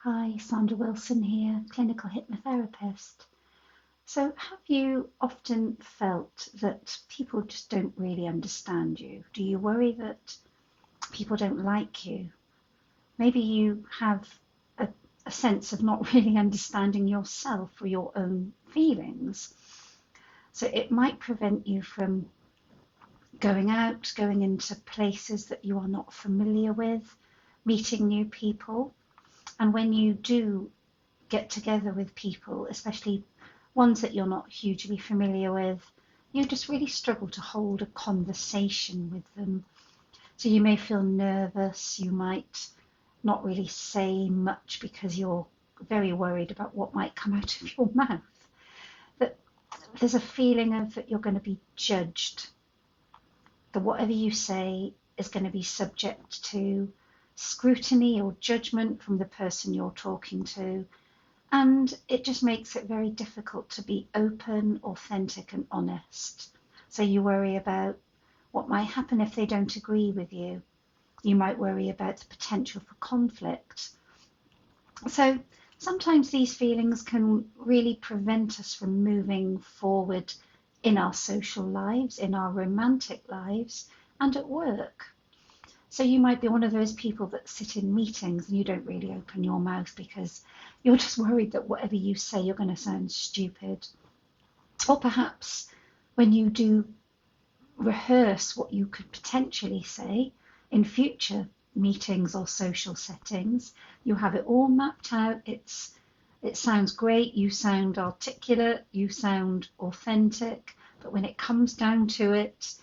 Hi, Sandra Wilson here, clinical hypnotherapist. So, have you often felt that people just don't really understand you? Do you worry that people don't like you? Maybe you have a, a sense of not really understanding yourself or your own feelings. So, it might prevent you from going out, going into places that you are not familiar with, meeting new people. And when you do get together with people, especially ones that you're not hugely familiar with, you just really struggle to hold a conversation with them. So you may feel nervous, you might not really say much because you're very worried about what might come out of your mouth. That there's a feeling of that you're going to be judged, that whatever you say is going to be subject to scrutiny or judgment from the person you're talking to. And it just makes it very difficult to be open, authentic, and honest. So you worry about what might happen if they don't agree with you. You might worry about the potential for conflict. So sometimes these feelings can really prevent us from moving forward in our social lives, in our romantic lives, and at work. So you might be one of those people that sit in meetings and you don't really open your mouth because you're just worried that whatever you say, you're going to sound stupid. Or perhaps when you do rehearse what you could potentially say in future meetings or social settings, you have it all mapped out. It sounds great, you sound articulate, you sound authentic, but when it comes down to it,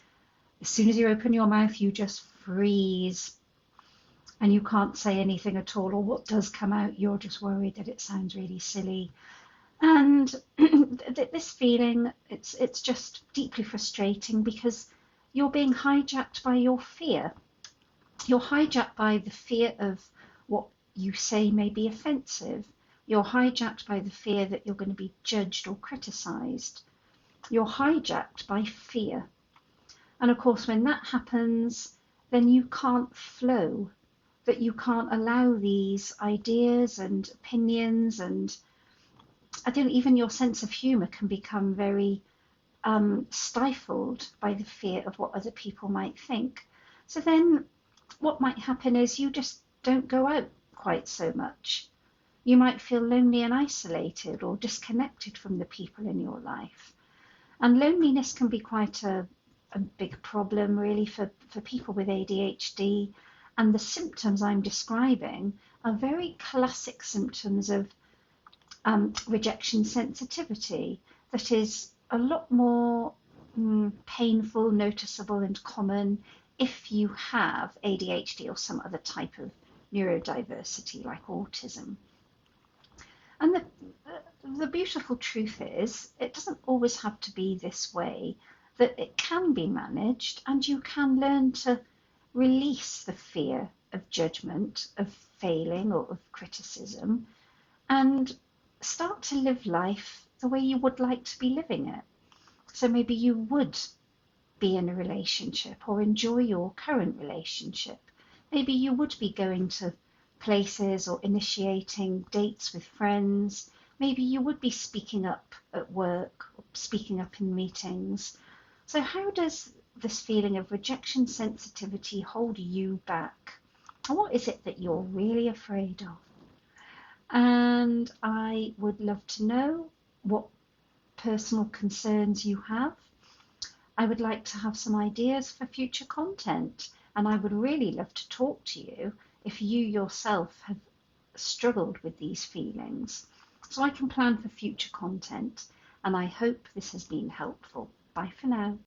as soon as you open your mouth, you just freeze and you can't say anything at all, or what does come out, you're just worried that it sounds really silly. And this feeling, it's just deeply frustrating because you're being hijacked by your fear. You're hijacked by the fear of what you say may be offensive. You're hijacked by the fear that you're going to be judged or criticized. You're hijacked by fear. And of course, when that happens, then you can't flow, that you can't allow these ideas and opinions, and I don't even your sense of humor can become very stifled by the fear of what other people might think. So then what might happen is you just don't go out quite so much. You might feel lonely and isolated or disconnected from the people in your life. And loneliness can be quite a big problem really for people with ADHD. And the symptoms I'm describing are very classic symptoms of rejection sensitivity that is a lot more painful, noticeable, and common if you have ADHD or some other type of neurodiversity like autism. And the beautiful truth is, it doesn't always have to be this way, that it can be managed and you can learn to release the fear of judgment, of failing, or of criticism, and start to live life the way you would like to be living it. So maybe you would be in a relationship or enjoy your current relationship. Maybe you would be going to places or initiating dates with friends. Maybe you would be speaking up at work or speaking up in meetings. So how does this feeling of rejection sensitivity hold you back? What is it that you're really afraid of? And I would love to know what personal concerns you have. I would like to have some ideas for future content, and I would really love to talk to you if you yourself have struggled with these feelings, so I can plan for future content. And I hope this has been helpful. Bye for now.